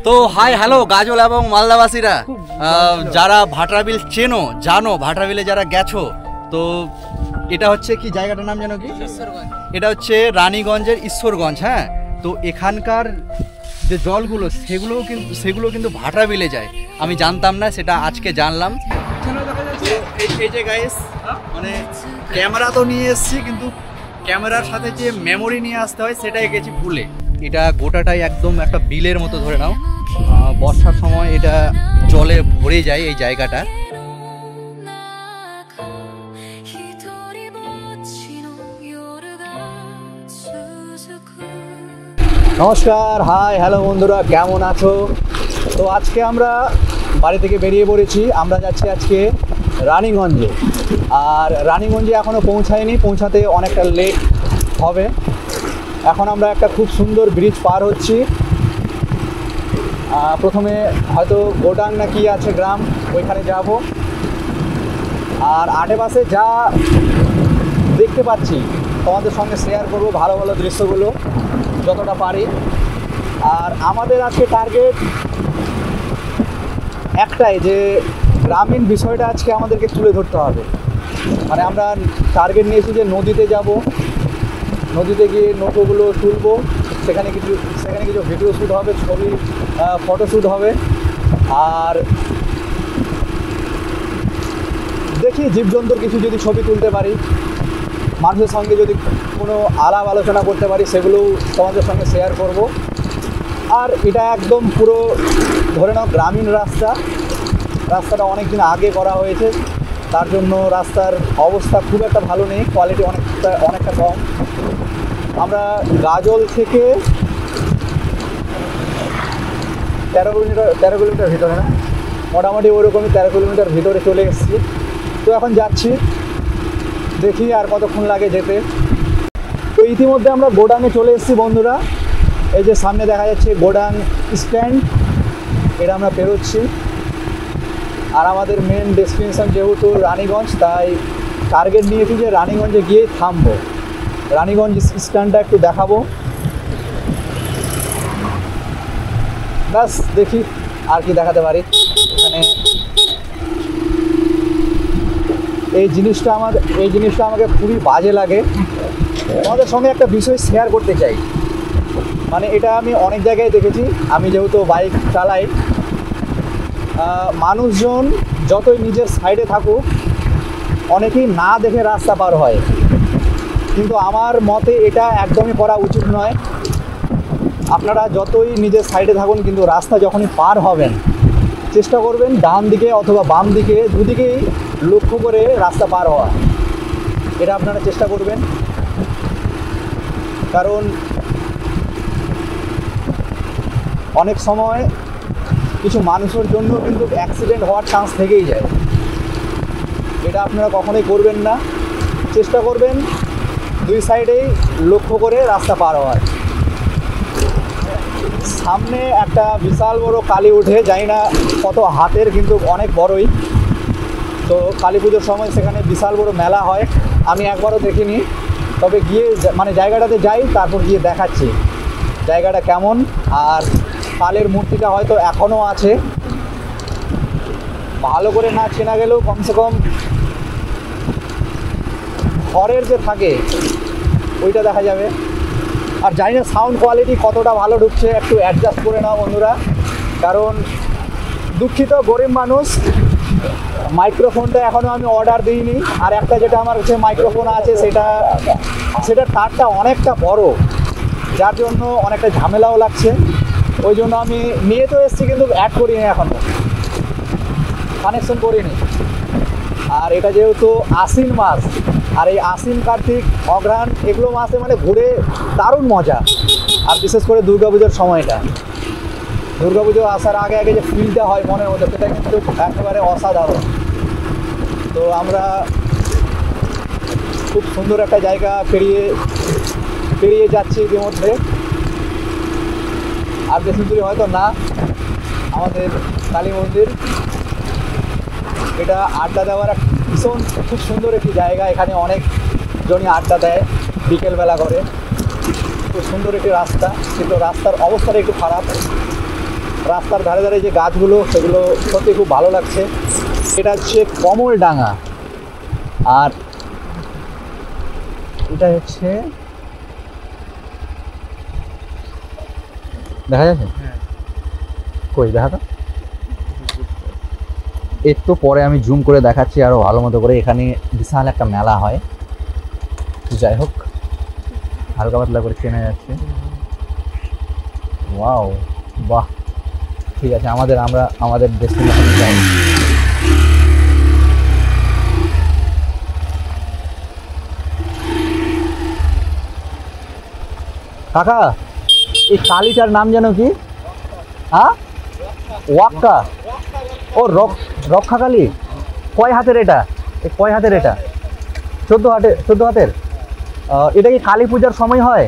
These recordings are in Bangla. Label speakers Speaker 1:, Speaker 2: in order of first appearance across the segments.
Speaker 1: তো হাই হ্যালো গাজল এবং মালদাবাসীরা, যারা ভাটরাবিল চেনো জানো, ভাটরাবিলে যারা গেছো, তো এটা হচ্ছে কি জায়গাটার নাম জানো কি? এটা হচ্ছে রানীগঞ্জের ঈশ্বরগঞ্জ। হ্যাঁ, তো এখানকার যে জলগুলো সেগুলো কিন্তু ভাটরাবিলে যায়। আমি জানতাম না, সেটা আজকে জানলাম। এই যে গাইস, মানে ক্যামেরা তো নিয়ে এসেছি, কিন্তু ক্যামেরার সাথে যে মেমোরি নিয়ে আসতে হয় সেটাই গেছি ভুলে। এটা গোটাটাই একদম একটা বিলের মতো ধরে নাও। বর্ষার সময় এটা জলে ভরে যায় এই জায়গাটা। নমস্কার, হাই হ্যালো বন্ধুরা, কেমন আছো? তো আজকে আমরা বাড়ি থেকে বেরিয়ে পড়েছি। আমরা যাচ্ছি আজকে রানীগঞ্জে। আর রানীগঞ্জে এখনও পৌঁছায়নি, পৌঁছাতে অনেকটা লেট হবে। এখন আমরা একটা খুব সুন্দর ব্রিজ পার হচ্ছি। প্রথমে হয়তো গোডাং না কি আছে গ্রাম, ওইখানে যাব। আর আশেপাশে যা দেখতে পাচ্ছি তোমাদের সঙ্গে শেয়ার করব, ভালো ভালো দৃশ্যগুলো যতটা পারি। আর আমাদের আজকে টার্গেট একটাই, যে গ্রামীণ বিষয়টা আজকে আমাদেরকে তুলে ধরতে হবে। মানে আমরা টার্গেট নিয়েছি যে নদীতে যাব, নদীতে গিয়ে নৌকোগুলো তুলবো, সেখানে কিছু ভিডিও শ্যুট হবে, ছবি ফটোশ্যুট হবে। আর দেখি জীবজন্তুর কিছু যদি ছবি তুলতে পারি, মানুষের সঙ্গে যদি কোনো আলাপ আলোচনা করতে পারি, সেগুলোও তোমাদের সঙ্গে শেয়ার করব। আর এটা একদম পুরো ধরে নাও গ্রামীণ রাস্তাটা অনেক দিন আগে করা হয়েছে, তার জন্য রাস্তার অবস্থা খুব একটা ভালো নেই, কোয়ালিটি অনেকটা কম। আমরা গাজল থেকে 13 কিলোমিটার ভিতরে, না মোটামুটি ওরকমই 13 কিলোমিটার ভিতরে চলে এসেছি। তো এখন যাচ্ছি, দেখি আর কতক্ষণ লাগে যেতে। তো ইতিমধ্যে আমরা গোডাংয়ে চলে এসেছি বন্ধুরা। এই যে সামনে দেখা যাচ্ছে গোডাং স্ট্যান্ড, এটা আমরা পেরোচ্ছি। আর আমাদের মেন ডেস্টিনেশন যেহেতু রানীগঞ্জ, তাই টার্গেট নিয়েছি যে রানীগঞ্জে গিয়ে থামবো। রানীগঞ্জ স্ট্যান্ডটা একটু দেখাবো, ব্যাস দেখি আর কি দেখাতে পারি। এখানে এই জিনিসটা আমাকে খুবই বাজে লাগে। আমাদের সঙ্গে একটা বিষয় শেয়ার করতে চাই। মানে এটা আমি অনেক জায়গায় দেখেছি, আমি যেহেতু বাইক চালাই, মানুষজন যতই নিজের সাইডে থাকুক, অনেকেই না দেখে রাস্তা পার হয়, কিন্তু আমার মতে এটা একদমই করা উচিত নয়। আপনারা যতই নিজের সাইডে থাকুন, কিন্তু রাস্তা যখনই পার হবেন, চেষ্টা করবেন ডান দিকে অথবা বাম দিকে, দুদিকেই লক্ষ্য করে রাস্তা পার হওয়া। এটা আপনারা চেষ্টা করবেন, কারণ অনেক সময় কিছু মানুষের জন্য কিন্তু অ্যাক্সিডেন্ট হওয়ার চান্স থেকেই যায়। এটা আপনারা কখনোই করবেন না। চেষ্টা করবেন দুই সাইডেই লক্ষ্য করে রাস্তা পার হওয়ার। সামনে একটা বিশাল বড় কালী উঠে, জানি না কত হাতের, কিন্তু অনেক বড়ই। তো কালী পুজোর সময় সেখানে বিশাল বড় মেলা হয়। আমি একবারও দেখিনি, তবে গিয়ে মানে জায়গাটাতে যাই, তারপর গিয়ে দেখাচ্ছি জায়গাটা কেমন। আর কালের মূর্তিটা হয়তো এখনও আছে, ভালো করে না চেনা গেলেও কমসে কম ঘরের যে থাকে ওইটা দেখা যাবে। আর জানি না সাউন্ড কোয়ালিটি কতটা ভালো ঢুকছে, একটু অ্যাডজাস্ট করে নাও বন্ধুরা, কারণ দুঃখিত গরিব মানুষ, মাইক্রোফোনটা এখনও আমি অর্ডার দিইনি। আর একটা যেটা আমার কাছে মাইক্রোফোন আছে, সেটার তারটা অনেকটা বড়, যার জন্য অনেকটা ঝামেলাও লাগছে। ওই জন্য আমি নিয়ে তো এসেছি, কিন্তু অ্যাড করিনি, এখনও কানেকশন করিনি। আর এটা যেহেতু আশ্বিন মাস, আর এই আশ্বিন কার্তিক অঘ্রাণ এগুলো মাসে মানে ঘুরে দারুণ মজা। আর বিশেষ করে দুর্গাপুজোর সময়টা, দুর্গাপুজো আসার আগে আগে যে ফিলটা হয় মনের মধ্যে, সেটা কিন্তু একেবারে অসাধারণ। তো আমরা খুব সুন্দর একটা জায়গা পেরিয়ে যাচ্ছি ইতিমধ্যে। আর বেশি দূরে হয়তো না, আমাদের কালী মন্দির। এটা আড্ডা দেওয়ার ভীষণ খুব সুন্দর একটি জায়গা। এখানে অনেকজনই আড্ডা দেয় বিকেলবেলা করে। খুব সুন্দর একটি রাস্তা, কিন্তু রাস্তার অবস্থাটা একটু খারাপ। রাস্তার ধারে ধারে যে গাছগুলো সেগুলো সত্যি খুব ভালো লাগছে। এটা হচ্ছে কমলডাঙ্গা, আর এটা হচ্ছে দেখা যাচ্ছে কই দেখা তো একটু পরে আমি জুম করে দেখাচ্ছি আরো ভালো মতো করে। এখানে বিশাল একটা মেলা হয়, যাই হোক হালকা পাতলা করে চেনা যাচ্ছে। ওয়াও, বাহ, ঠিক আছে, আমরা আমাদের ডেস্টিনেশনে যাই। কাকা, এই কালীটার নাম যেন কি? হ্যাঁ, ওয়াক্কা। ও রক্ষা কালী। কয় হাতের এটা? কয় হাতের এটা? 14 হাতের। এটা কি কালী পূজার সময় হয়?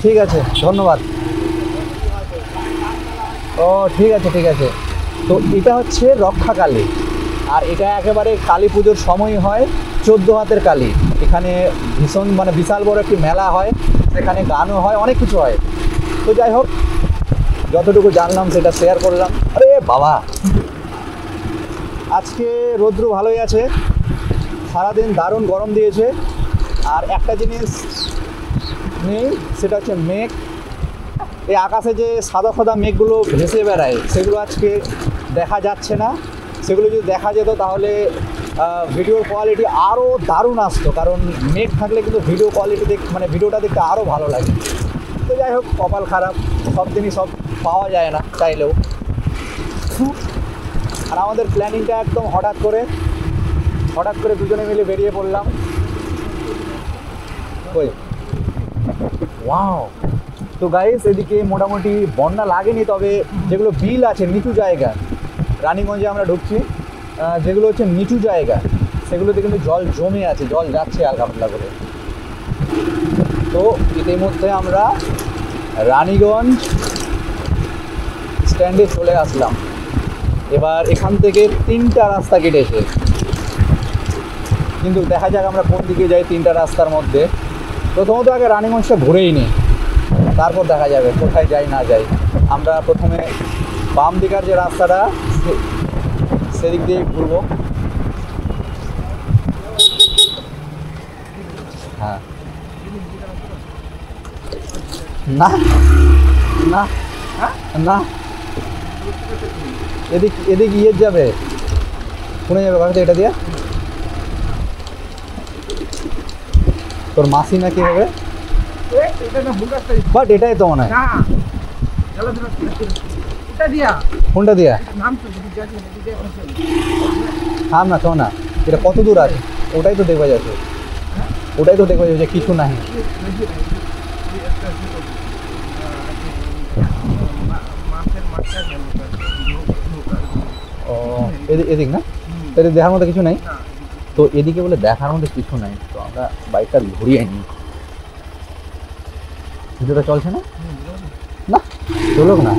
Speaker 1: ঠিক আছে, ধন্যবাদ। ও ঠিক আছে ঠিক আছে। তো এটা হচ্ছে রক্ষা কালী, আর এটা একেবারে কালী পুজোর সময় হয়। 14 হাতের কালী। এখানে ভীষণ মানে বিশাল বড় একটি মেলা হয়, সেখানে গানও হয়, অনেক কিছু হয়। তো যাই হোক, যতটুকু জানলাম সেটা শেয়ার করলাম। আরে বাবা, আজকে রৌদ্র ভালোই আছে, সারাদিন দারুণ গরম দিয়েছে। আর একটা জিনিস নেই, সেটা হচ্ছে মেঘ। এই আকাশে যে সাদা সাদা মেঘগুলো ভেসে বেড়ায় সেগুলো আজকে দেখা যাচ্ছে না। সেগুলো যদি দেখা যেত তাহলে ভিডিওর কোয়ালিটি আরও দারুণ আসতো, কারণ মেঘ থাকলে কিন্তু ভিডিও কোয়ালিটি মানে ভিডিওটা দেখতে আরও ভালো লাগে। তো যাই হোক, কপাল খারাপ, সব দিনই সব পাওয়া যায় না চাইলেও। আর আমাদের প্ল্যানিংটা একদম হঠাৎ করে দুজনে মিলে বেরিয়ে পড়লাম। ওই ওয়াও। তো গাইস, এদিকে মোটামুটি বন্যা লাগেনি, তবে যেগুলো বিল আছে নিচু জায়গা, রানীগঞ্জে আমরা ঢুকছি, যেগুলো হচ্ছে নিচু জায়গা সেগুলোতে কিন্তু জল জমে আছে, জল যাচ্ছে হালকা পাতলা করে। তো ইতিমধ্যে আমরা রানীগঞ্জ স্ট্যান্ডে চলে আসলাম। এবার এখান থেকে 3টা রাস্তা কেটেছে, কিন্তু দেখা যাক আমরা কোন দিকে যাই 3টা রাস্তার মধ্যে। প্রথমত আগে রানীগঞ্জটা ঘুরেই নিই, তারপর দেখা যাবে কোথায় যাই না যাই। আমরা প্রথমে বাম দিকার যে রাস্তাটা সেদিক দিয়ে ঘুরবো। হ্যাঁ, না না না, এদিক ইয়ে যাবে, শুনে যাবে কাছে এটা দিয়ে। তোর মাসি না কি হবে, বাট এটাই তো মনে হয়। কোনটা দিয়া থাম না, শোন না, এটা কত দূর আছে ওটাই তো দেখবা যাচ্ছে, ওটাই তো দেখবা যাচ্ছে, কিছু নাই। ও এদিক না, এদিক দেখার মতো কিছু নাই তো, এদিকে বলে দেখার মধ্যে কিছু নাই। তো আমরা বাইকটা ঘুরিয়ে নিই। ভিডিওটা চলছে না? না চলুক না,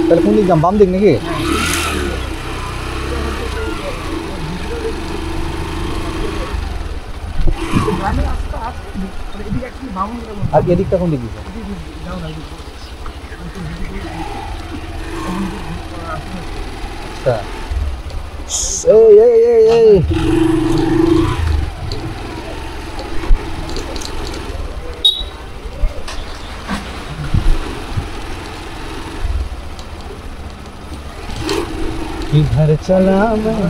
Speaker 1: তাহলে কোন দিক যাম? বাম দিক নাকি? আর এদিকটা কোন দিক দিচ্ছে? আচ্ছা, এই किधर चला मैं,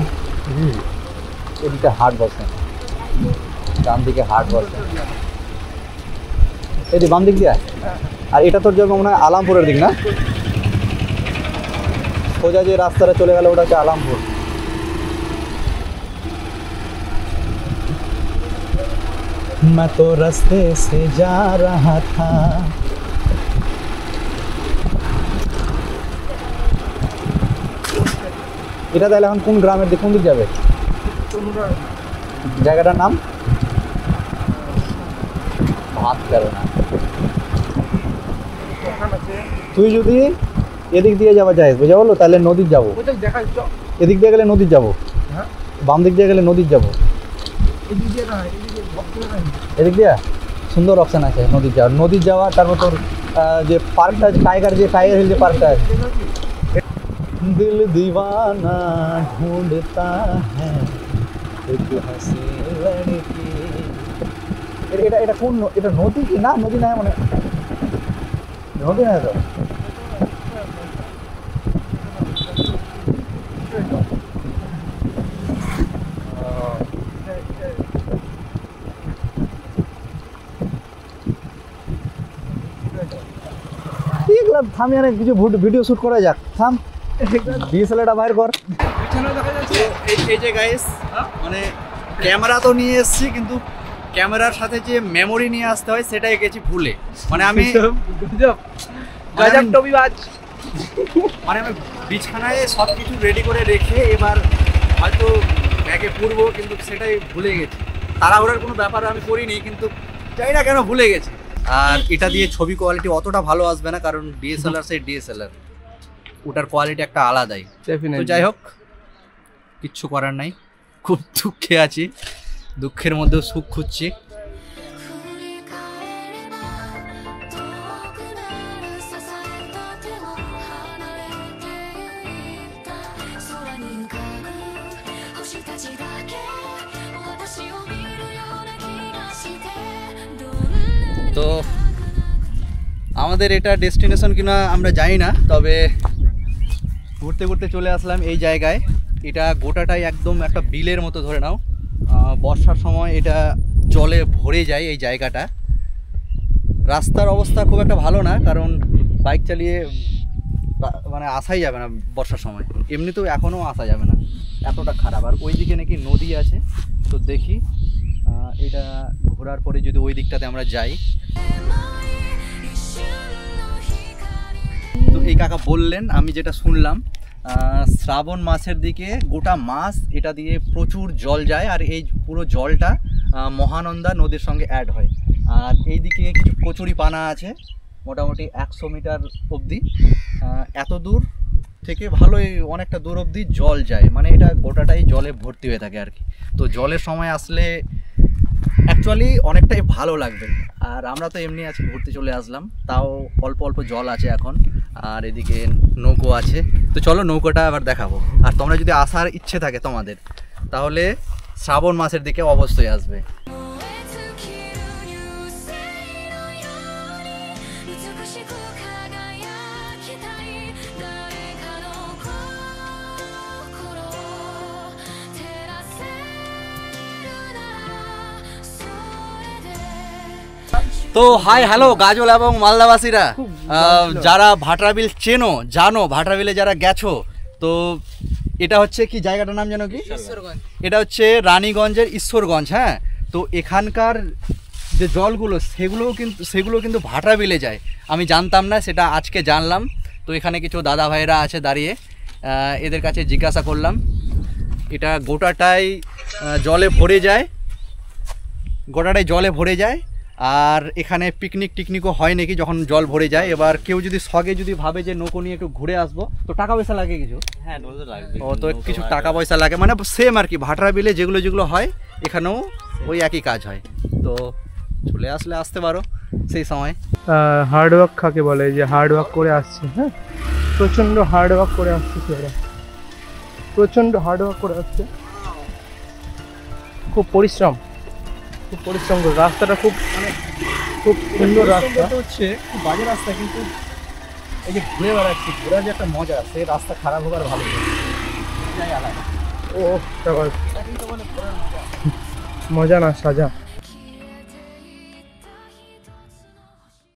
Speaker 1: এদিকে হাট বসে, ডান দিকে হাট বসে, এদিকে বাম দিক দিয়ে। আর এটা তোর যাবে মনে হয় আলামপুরের দিক না, সোজা যে রাস্তাটা চলে গেল ওটা হচ্ছে আলামপুর। मैं तो रास्ते से जा रहा था। এটা তাহলে এখন কোন গ্রামের দিক, কোন দিক যাবে? জায়গাটার নাম ভাত করে না। তুই যদি এদিক দিয়ে যাওয়া যায় বুঝা বলো, তাহলে নদীর যাবো। এদিক দিয়ে গেলে নদীর যাবো, বাম দিক দিয়ে গেলে নদীর যাবো। এদিক দিয়ে সুন্দর অপশন আছে নদীর যাওয়ার, তারপর তোর যে পার্কটা আছে টাইগার হিল যে পার্কটা আছে। দিল দিওয়ানা ঢুঁढता है एक हंसी लड़की। এটা কোন এটা নদী কি না? নদী না মানে নদী না তো। থাম এখানে কিছু ভিডিও শুট করা যাক। থাম ডিএসএলআরটা বাইর কর। এই যে গাইস মানে ক্যামেরা তো নিয়ে এসেছি কিন্তু ক্যামেরার সাথে যে মেমোরি নিয়ে আসতে হয় সেটাই গেছি ভুলে। মানে আমি মানে আমি বিছানায় সব কিছু রেডি করে রেখে এবার হয়তো ব্যাগে পুরবো কিন্তু সেটাই ভুলে গেছি। তাড়াহুড়ার কোনো ব্যাপার আমি করিনি কিন্তু জানি না কেন ভুলে গেছি। আর এটা দিয়ে ছবি কোয়ালিটি অতটা ভালো আসবে না কারণ ডিএসএলআর সেই ডিএসএলআর, ওটার কোয়ালিটি একটা আলাদাই। তো যাই হোক কিচ্ছু করার নাই, খুব দুঃখে আছি, দুঃখের মধ্যেও সুখ খুঁজছি। তো আমাদের এটা ডেস্টিনেশন কিনা আমরা জানি না, তবে ঘুরতে ঘুরতে চলে আসলাম এই জায়গায়। এটা গোটাটাই একদম একটা বিলের মতো ধরে নাও। বর্ষার সময় এটা জলে ভরে যায় এই জায়গাটা। রাস্তার অবস্থা খুব একটা ভালো না কারণ বাইক চালিয়ে মানে আসাই যাবে না বর্ষার সময়, এমনিতেও এখনও আসা যাবে না, এতটা খারাপ। আর ওই দিকে নাকি নদী আছে, তো দেখি এটা ঘোরার পরে যদি ওই দিকটাতে আমরা যাই। তো এই কাকা বললেন, আমি যেটা শুনলাম শ্রাবণ মাসের দিকে গোটা মাস এটা দিয়ে প্রচুর জল যায় আর এই পুরো জলটা মহানন্দা নদীর সঙ্গে অ্যাড হয়। আর এই দিকে কিছু কচুরি পানা আছে মোটামুটি 100 মিটার অবধি, এত দূর থেকে ভালোই অনেকটা দূর অবধি জল যায়, মানে এটা গোটাটাই জলে ভর্তি হয়ে থাকে আর কি। তো জলের সময় আসলে অ্যাকচুয়ালি অনেকটাই ভালো লাগবে। আর আমরা তো এমনি আজকে ঘুরতে চলে আসলাম, তাও অল্প অল্প জল আছে এখন। আর এদিকে নৌকো আছে, তো চলো নৌকোটা আবার দেখাবো। আর তোমরা যদি আসার ইচ্ছে থাকে তোমাদের তাহলে শ্রাবণ মাসের দিকে অবশ্যই আসবে। তো হাই হ্যালো গাজল এবং মালদাবাসীরা, যারা ভাটরাবিল চেনো জানো, ভাটরাবিলে যারা গেছো, তো এটা হচ্ছে কি জায়গাটার নাম জানো কি? এটা হচ্ছে রানীগঞ্জের ঈশ্বরগঞ্জ। হ্যাঁ, তো এখানকার যে জলগুলো সেগুলো কিন্তু ভাটরাবিলে যায়। আমি জানতাম না, সেটা আজকে জানলাম। তো এখানে কিছু দাদা ভাইরা আছে দাঁড়িয়ে, এদের কাছে জিজ্ঞাসা করলাম। এটা গোটাটাই জলে ভরে যায়, গোটাটাই জলে ভরে যায়। আর এখানে পিকনিকও হয় নাকি যখন জল ভরে যায়। এবার কেউ যদি শখে যদি ভাবে যে নৌকো নিয়ে একটু ঘুরে আসবো, তো টাকা পয়সা লাগে কিছু? হ্যাঁ লাগবে। ও, তো কিছু টাকা পয়সা লাগে, মানে সেম আর কি ভাটরাবিলে যেগুলো হয় এখানেও ওই একই কাজ হয়। তো চলে আসলে আসতে পারো সেই সময়।
Speaker 2: হার্ডওয়ার্ক কাকে বলে, যে হার্ডওয়ার্ক করে আসছে। হ্যাঁ, প্রচণ্ড হার্ডওয়ার্ক করে আসছে, প্রচণ্ড হার্ডওয়ার্ক করে আসছে, খুব পরিশ্রম করে। রাস্তাটা খুব সুন্দর রাস্তা
Speaker 1: হচ্ছে, খুব বাজে রাস্তা, কিন্তু এই যে ঘুরে বেড়াচ্ছি, ঘোরার যে একটা মজা, সেই রাস্তা খারাপ হোক আর ভালো
Speaker 2: ও মজা না সাজা।